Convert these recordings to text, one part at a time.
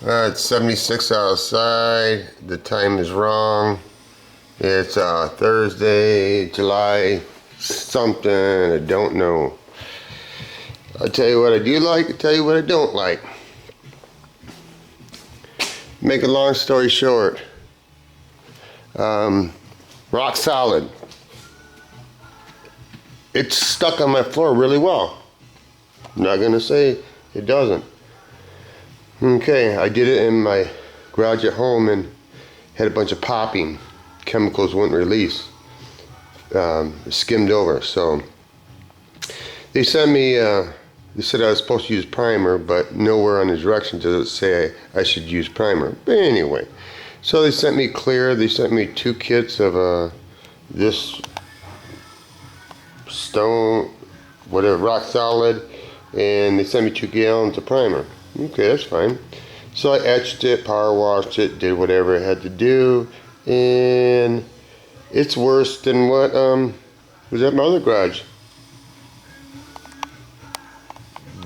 It's 76 outside. The time is wrong. It's Thursday, July something. I don't know. I'll tell you what I do like. I'll tell you what I don't like. Make a long story short. Rock solid. It's stuck on my floor really well. I'm not gonna say it doesn't. Okay, I did it in my garage at home and had a bunch of popping. Chemicals wouldn't release. Skimmed over. So they sent me. They said I was supposed to use primer, but nowhere on the directions does it say I should use primer. But anyway, so they sent me clear. They sent me 2 kits of this stone, whatever, rock solid, and they sent me 2 gallons of primer. Okay, that's fine. So I etched it, power washed it, did whatever I had to do, and it's worse than what was at my other garage.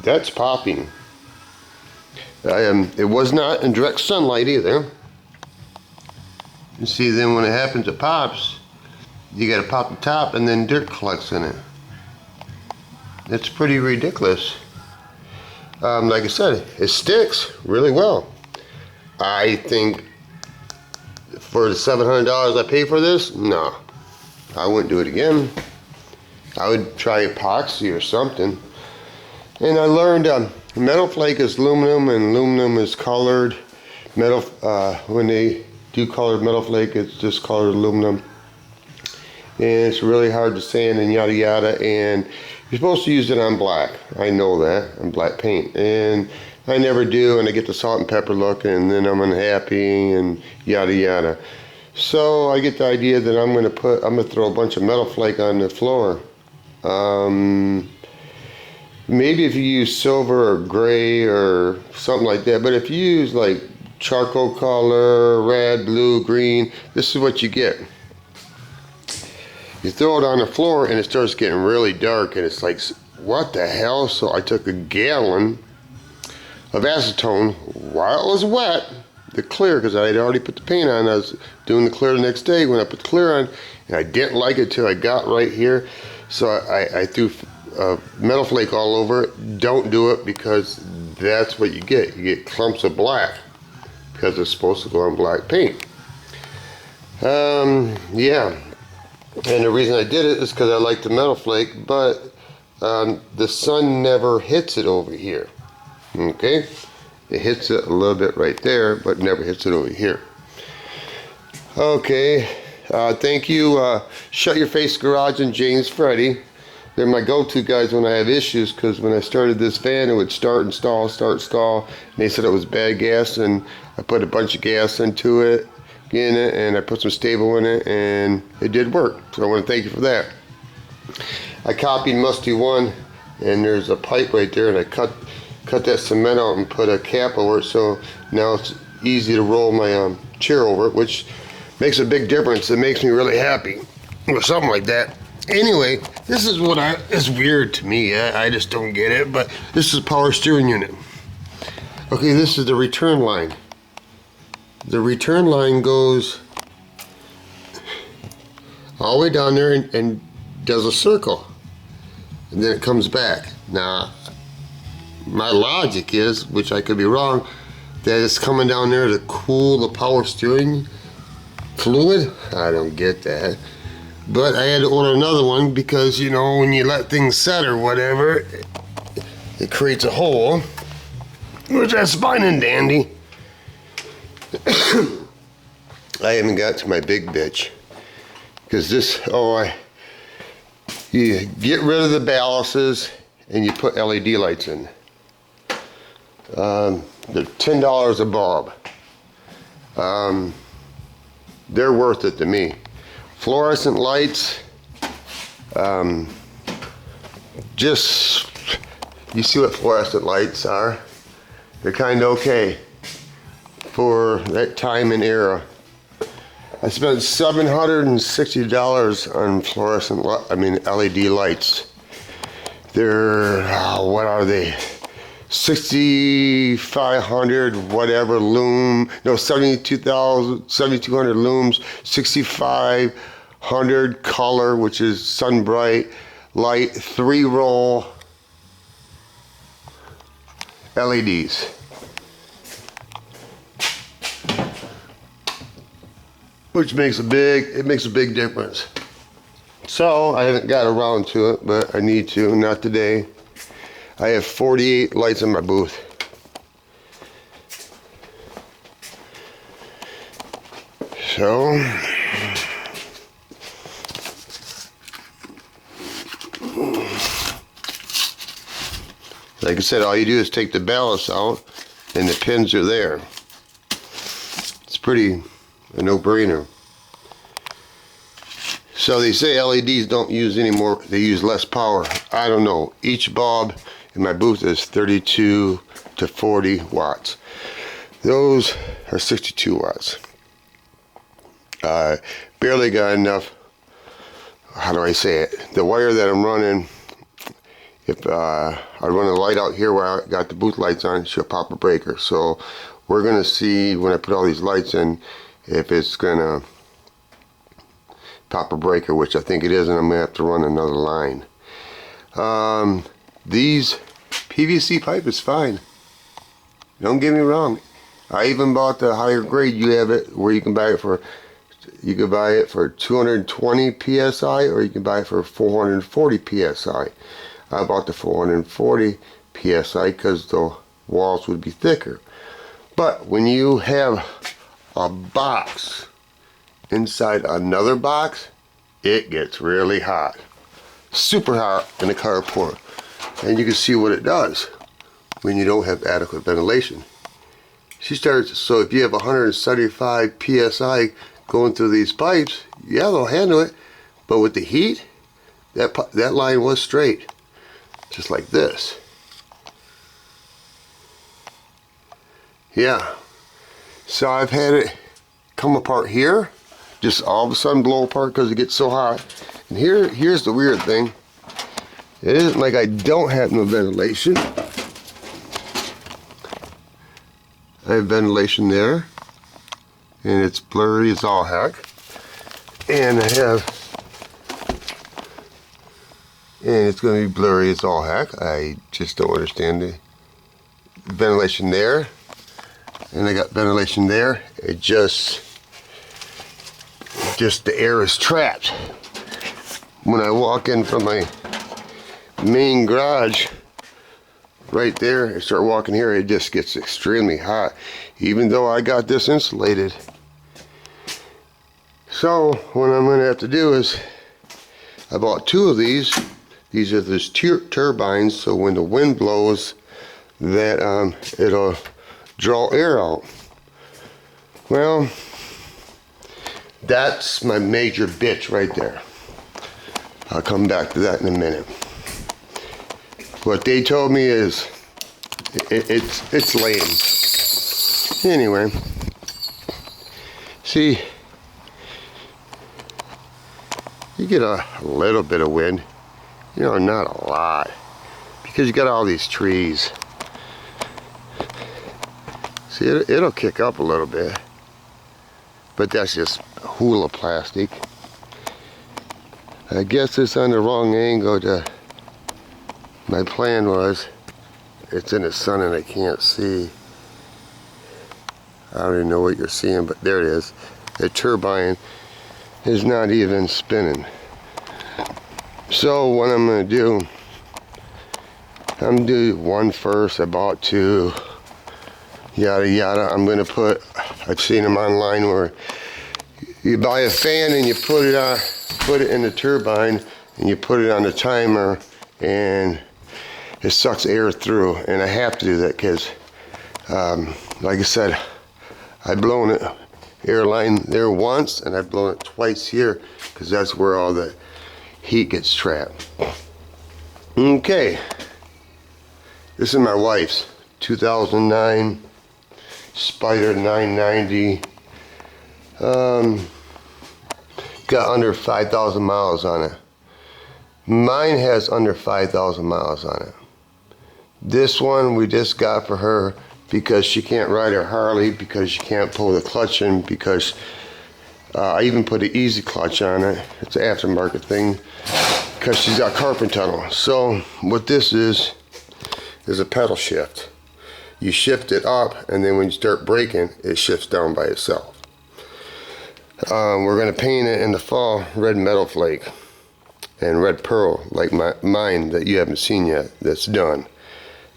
That's popping. It was not in direct sunlight either. You see, then when it happens, it pops. You got to pop the top, and then dirt collects in it. It's pretty ridiculous. Like I said, it sticks really well. I think for the $700 I paid for this, no, I wouldn't do it again. I would try epoxy or something. And I learned metal flake is aluminum, and aluminum is colored. Metal when they do colored metal flake, it's just colored aluminum. And it's really hard to sand and yada yada, and you're supposed to use it on black. I know that, on black paint. And I never do, and I get the salt and pepper look, and then I'm unhappy and yada yada. So I get the idea that I'm gonna throw a bunch of metal flake on the floor. Maybe if you use silver or gray or something like that, but if you use like charcoal color, red, blue, green, this is what you get. You throw it on the floor and it starts getting really dark, and it's like, what the hell? So I took a gallon of acetone while it was wet, the clear, because I had already put the paint on. I was doing the clear the next day when I put the clear on, and I didn't like it till I got right here. So I threw metal flake all over it. Don't do it, because that's what you get. You get clumps of black because it's supposed to go on black paint. Yeah. And the reason I did it is because I like the metal flake, but the sun never hits it over here. Okay? It hits it a little bit right there, but never hits it over here. Okay. Thank you. Shut Your Face Garage and James Freddy. They're my go-to guys when I have issues, because when I started this van, it would start and stall, start, stall. And they said it was bad gas, and I put a bunch of gas into it. In it, and I put some stable in it, and it did work. So I want to thank you for that. I copied Musty 1, and there's a pipe right there, and I cut that cement out and put a cap over it, so now it's easy to roll my chair over it, which makes a big difference. It makes me really happy with something like that. Anyway, this is what it's weird to me. I just don't get it, but this is a power steering unit. Okay, this is the return line. The return line goes all the way down there and does a circle, and then it comes back. Now, my logic is, which I could be wrong, that it's coming down there to cool the power steering fluid. I don't get that. But I had to order another one because, you know, when you let things set or whatever, it creates a hole, which that's fine and dandy. I haven't got to my big bitch, because this, you get rid of the balances and you put LED lights in. They're $10 a bulb. They're worth it to me. Fluorescent lights, just, you see what fluorescent lights are? They're kind of okay for that time and era. I spent $760 on LED lights. They're, what are they? 6,500 whatever loom, no, 7,200 looms, 6,500 color, which is sun bright light, 3-roll LEDs. Which makes a big difference. So I haven't got around to it, but I need to, not today. I have 48 lights in my booth. So like I said, all you do is take the ballast out and the pins are there. It's pretty a no-brainer. So they say LEDs don't use any more, they use less power. I don't know. Each bulb in my booth is 32 to 40 watts. Those are 62 watts. Barely got enough, how do I say it? The wire that I'm running, if I run a light out here where I got the booth lights on, she'll pop a breaker. So we're gonna see when I put all these lights in if it's gonna pop a breaker, which I think it is, and I'm gonna have to run another line. These PVC pipe is fine. Don't get me wrong. I even bought the higher grade. You have it where you can buy it for 220 psi, or you can buy it for 440 psi. I bought the 440 psi because the walls would be thicker. But when you have a box inside another box, it gets really hot. Super hot in the carport. And you can see what it does when you don't have adequate ventilation. So if you have 175 psi going through these pipes, yeah, they'll handle it. But with the heat, that line was straight. Just like this. Yeah. So I've had it come apart here, just all of a sudden blow apart because it gets so hot. And here's the weird thing. It isn't like I don't have no ventilation. I have ventilation there, and it's blurry as all heck. And it's going to be blurry as all heck. I just don't understand the ventilation there, and I got ventilation there. It just the air is trapped. When I walk in from my main garage, right there, I start walking here, it just gets extremely hot, even though I got this insulated. So what I'm going to have to do is, I bought 2 of these. These are those turbines, so when the wind blows, that it'll draw air out. Well, that's my major bitch right there. I'll come back to that in a minute. What they told me is it's lame. Anyway, see, you get a little bit of wind, you know, not a lot, because you got all these trees. See, it'll kick up a little bit, but that's just hula plastic. I guess it's on the wrong angle. My plan was, it's in the sun and I can't see. I don't even know what you're seeing, but there it is. The turbine is not even spinning. So what I'm going to do, I'm going to do 1 first. I bought 2. Yada yada. I'm going to put, I've seen them online where you buy a fan and you put it in the turbine and you put it on the timer and it sucks air through. And I have to do that because, like I said, I've blown it air line there once and I've blown it twice here because that's where all the heat gets trapped. Okay, this is my wife's 2009 Spyder 990. Got under 5,000 miles on it. Mine has under 5,000 miles on it. This one we just got for her because she can't ride her Harley, because she can't pull the clutch in, because I even put an easy clutch on it. It's an aftermarket thing because she's got carpal tunnel. So what this is a pedal shift. You shift it up, and then when you start braking, it shifts down by itself. We're going to paint it in the fall red metal flake and red pearl, like mine that you haven't seen yet, that's done.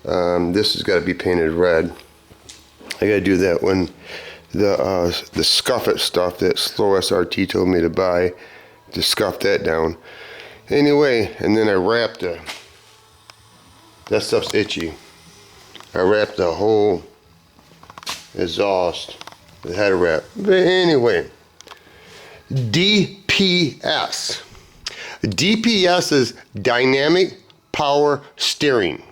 This has got to be painted red. I got to do that when the scuff it stuff that Slow SRT told me to buy, to scuff that down. Anyway, and then I wrapped it. That stuff's itchy. I wrapped the whole exhaust, the head wrap. But anyway, DPS. DPS is dynamic power steering.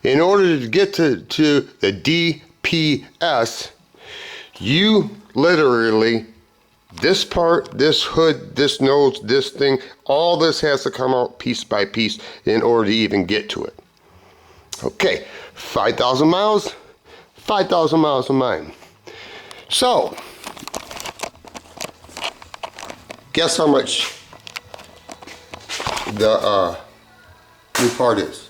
In order to get to the DPS, you literally, this part, this hood, this nose, this thing, all this has to come out piece by piece in order to even get to it. Okay, 5,000 miles, 5,000 miles of mine. So, guess how much the new part is?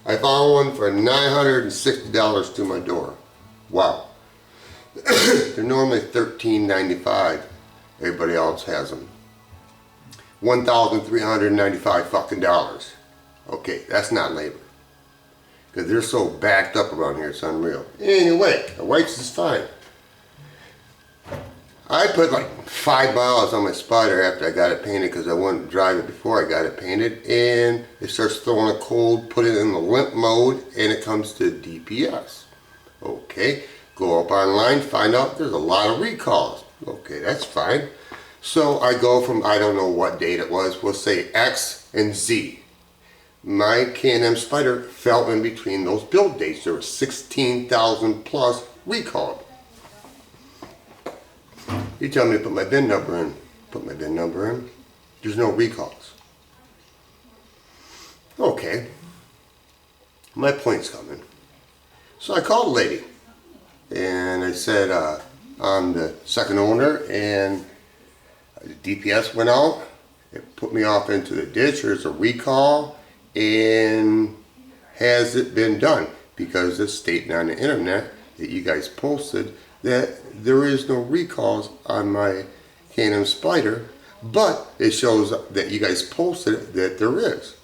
I found one for $960 to my door. Wow. They're normally $13.95. Everybody else has them. $1,395 fucking dollars. Okay, that's not labor. Because they're so backed up around here, it's unreal. Anyway, the whites is fine. I put like 5 miles on my Spyder after I got it painted because I wouldn't drive it before I got it painted, and it starts throwing a cold, put it in the limp mode, and it comes to DPS. Okay, go up online, find out there's a lot of recalls. Okay, that's fine. So I go from, I don't know what date it was, we'll say X and Z. My Am Spyder fell in between those build dates. There were 16,000 plus recalled. You tell me to put my VIN number in. Put my VIN number in. There's no recalls. Okay. My point's coming. So I called a lady. And I said, I'm the second owner, and the DPS went out. It put me off into the ditch. There's a recall. And has it been done? Because it's stating on the internet that you guys posted that there is no recalls on my Am Spyder, but it shows that you guys posted that there is.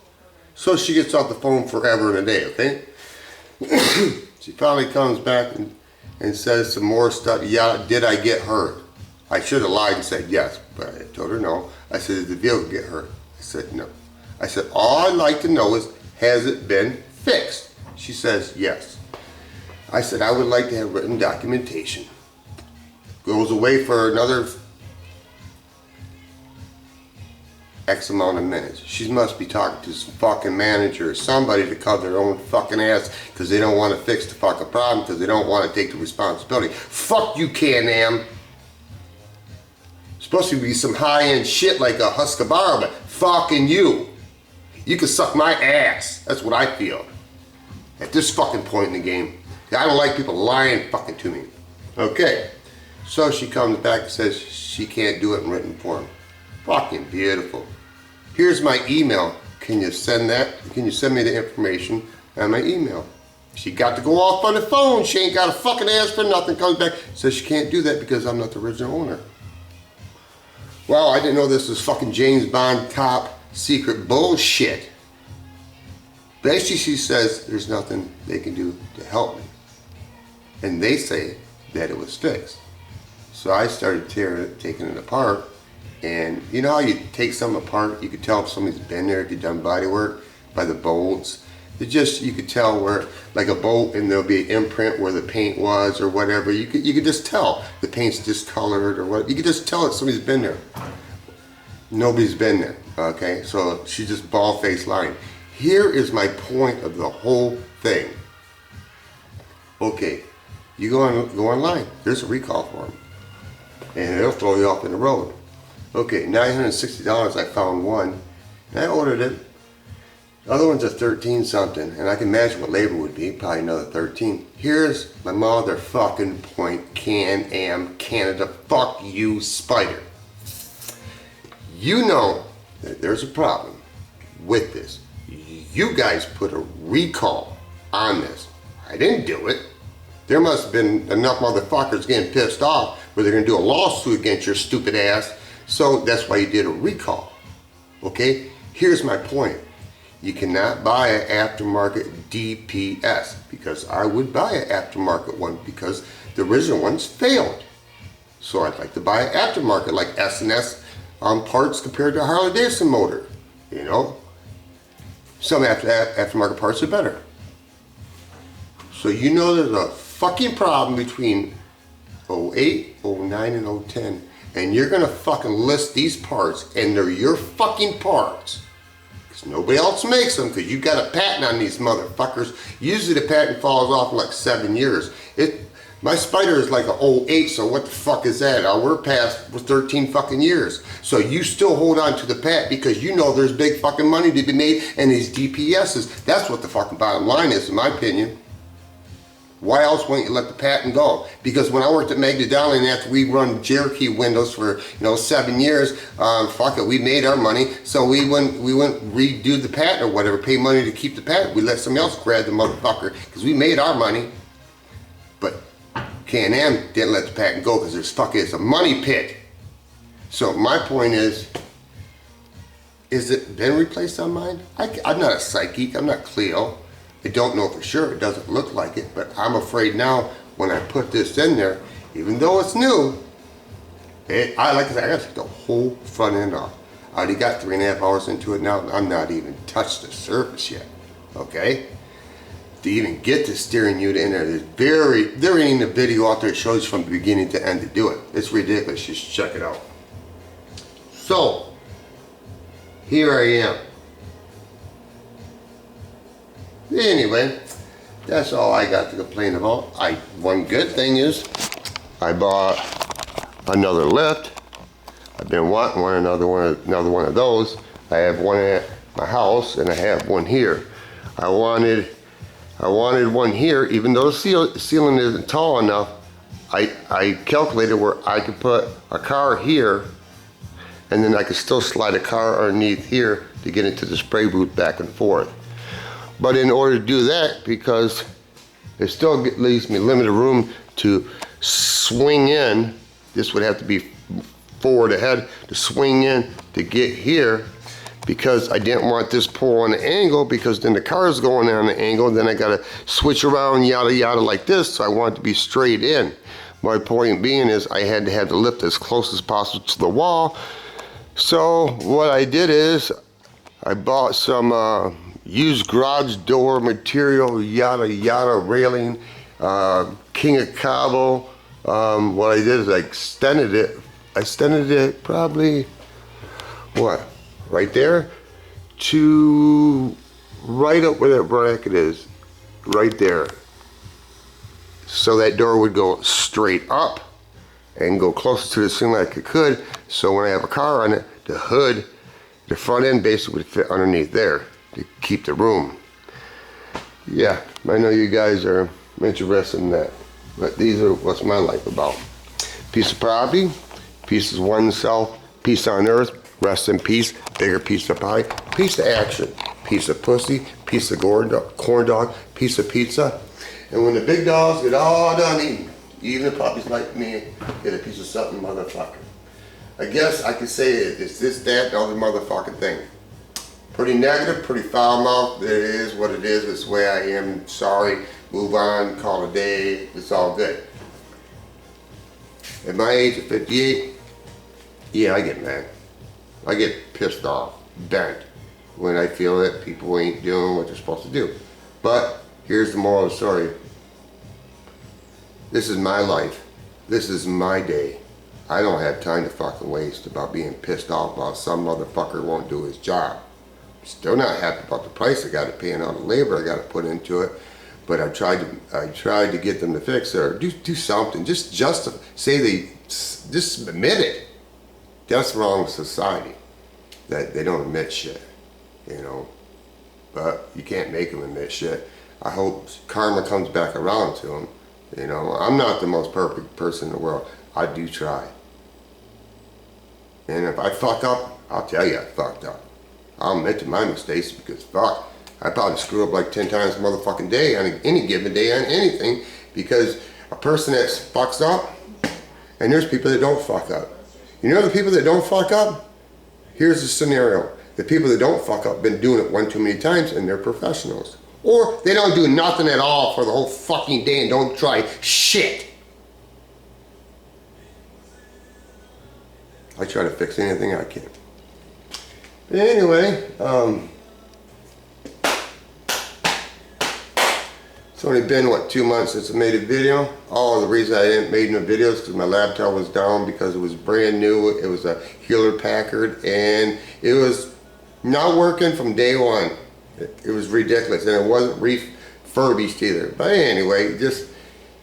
So she gets off the phone forever and a day, okay? She finally comes back and says some more stuff. Yeah, did I get hurt? I should have lied and said yes, but I told her no. I said, did the vehicle get hurt? I said no. I said, all I'd like to know is, has it been fixed? She says yes. I said, I would like to have written documentation. Goes away for another X amount of minutes. She must be talking to some fucking manager or somebody to cover their own fucking ass because they don't want to fix the fucking problem, because they don't want to take the responsibility. Fuck you, Can-Am. Supposed to be some high-end shit like a Husqvarna, but fucking you. You can suck my ass. That's what I feel. At this fucking point in the game. I don't like people lying fucking to me. Okay. So she comes back and says she can't do it in written form. Fucking beautiful. Here's my email. Can you send that? Can you send me the information on my email? She got to go off on the phone. She ain't got a fucking ask for nothing. Comes back, says she can't do that because I'm not the original owner. Well, I didn't know this was fucking James Bond top secret bullshit. Basically, she says there's nothing they can do to help me. And they say that it was fixed. So I started taking it apart. And you know how you take something apart, you could tell if somebody's been there, if you've done body work, by the bolts. You could tell where, like a bolt, and there'll be an imprint where the paint was or whatever. You could just tell the paint's discolored or what. You could just tell that somebody's been there. Nobody's been there, okay? So she's just bald-faced lying. Here is my point of the whole thing. Okay, you go online. There's a recall form, and it'll throw you off in the road. Okay, $960. I found one, and I ordered it. Other one's a 13 something, and I can imagine what labor would be, probably another 13. Here's my motherfucking point, Can-Am Canada. Fuck you, Spyder. You know that there's a problem with this. You guys put a recall on this. I didn't do it. There must have been enough motherfuckers getting pissed off where they're gonna do a lawsuit against your stupid ass. So that's why you did a recall. Okay? Here's my point. You cannot buy an aftermarket DPS, because I would buy an aftermarket one because the original ones failed. So I'd like to buy an aftermarket like S&S parts compared to a Harley Davidson motor. You know? Some aftermarket parts are better. So you know there's a fucking problem between 08, 09, and 010. And you're gonna fucking list these parts, and they're your fucking parts. Because nobody else makes them, because you got a patent on these motherfuckers. Usually the patent falls off in like 7 years. My Spyder is like a 08, so what the fuck is that? We're past 13 fucking years. So you still hold on to the patent because you know there's big fucking money to be made in these DPSs. That's what the fucking bottom line is, in my opinion. Why else wouldn't you let the patent go? Because when I worked at Magna Dowling, after we run Cherokee windows for 7 years, fuck it, we made our money, so we wouldn't redo the patent or whatever, pay money to keep the patent. We let somebody else grab the motherfucker because we made our money. But Can-Am didn't let the patent go because it's a money pit. So my point is it been replaced on mine? I'm not a psychic, I'm not Cleo. I don't know for sure, it doesn't look like it, but I'm afraid now when I put this in there, even though it's new, like I said, I gotta take the whole front end off. I already got 3.5 hours into it now, and I'm not even touched the surface yet, okay? To even get the steering unit in there, there ain't a video out there that shows you from the beginning to end to do it. It's ridiculous, just check it out. So, here I am. Anyway, that's all I got to complain about. One good thing is I bought another lift. I've been wanting another one of those. I have one at my house and I have one here. I wanted one here, even though the ceiling isn't tall enough. I calculated where I could put a car here, and then I could still slide a car underneath here to get into the spray booth back and forth. But in order to do that, because it still leaves me limited room to swing in, this would have to be forward ahead to swing in to get here, because I didn't want this pull on an angle, because then the car's going on an angle, then I gotta switch around yada yada like this, so I want it to be straight in. My point being is I had to have the lift as close as possible to the wall. So what I did is I bought some used garage door material, yada yada, railing, King of Cabo. What I did is I extended it probably, what, right there to right up where that bracket is, right there. So that door would go straight up and go closer to the ceiling like it could, so when I have a car on it, the hood, the front end basically would fit underneath there to keep the room. Yeah, I know you guys are interested in that, but these are what's my life about. Piece of property, piece of oneself, peace on earth, rest in peace, bigger piece of pie, piece of action, piece of pussy, piece of corn dog, piece of pizza. And when the big dogs get all done eating, even the puppies like me get a piece of something, motherfucker. I guess I could say it's this, that, the other motherfucking thing. Pretty negative, pretty foul mouth. It is what it is. It's the way I am. Sorry. Move on. Call it a day. It's all good. At my age of 58, yeah, I get mad. I get pissed off, bent, when I feel that people ain't doing what they're supposed to do. But here's the moral of the story. This is my life. This is my day. I don't have time to fucking waste about being pissed off about some motherfucker won't do his job. Still not happy about the price I got to pay and all the labor I got to put into it. But I tried to get them to fix it or do something. Just just admit it. That's wrong with society. That they don't admit shit, you know. but you can't make them admit shit. I hope karma comes back around to them. You know, I'm not the most perfect person in the world. I do try. And if I fuck up, I'll tell you I fucked up. I'll admit to my mistakes because fuck, I probably screw up like 10 times a motherfucking day on any given day on anything, because a person that fucks up, and there's people that don't fuck up. You know the people that don't fuck up? Here's the scenario. The people that don't fuck up been doing it one too many times and they're professionals. Or they don't do nothing at all for the whole fucking day and don't try shit. I try to fix anything I can. Anyway, it's only been, what, 2 months since I made a video. Oh, the reason I didn't make no videos is because my laptop was down because it was brand new. It was a Hewlett Packard and it was not working from day one. It was ridiculous and it wasn't refurbished either. But anyway, just,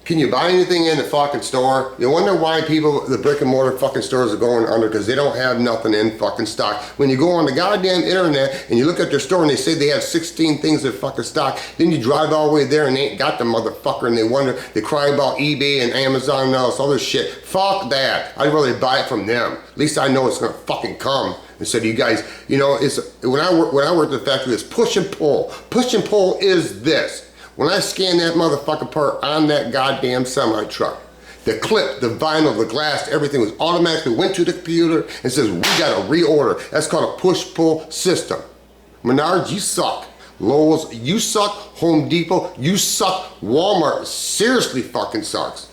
can you buy anything in the fucking store? You wonder why people, the brick and mortar fucking stores are going under, because they don't have nothing in fucking stock. When you go on the goddamn internet and you look at their store and they say they have 16 things in fucking stock, then you drive all the way there and they ain't got the motherfucker and they wonder, they cry about eBay and Amazon and all this other shit. Fuck that. I'd rather buy it from them. At least I know it's gonna fucking come. Instead of you guys, you know, it's, when I worked at the factory, it's push and pull. Push and pull is this. When I scan that motherfucker part on that goddamn semi-truck, the clip, the vinyl, the glass, everything was automatically went to the computer and says, we gotta reorder. That's called a push-pull system. Menards, you suck. Lowe's, you suck. Home Depot, you suck. Walmart seriously fucking sucks.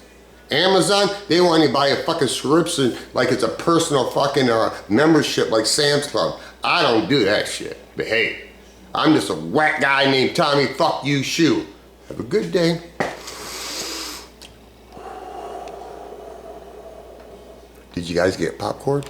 Amazon, they want you to buy a fucking subscription like it's a personal fucking membership like Sam's Club. I don't do that shit. But hey, I'm just a whack guy named Tommy Fuck You Shoe. Have a good day. Did you guys get popcorn?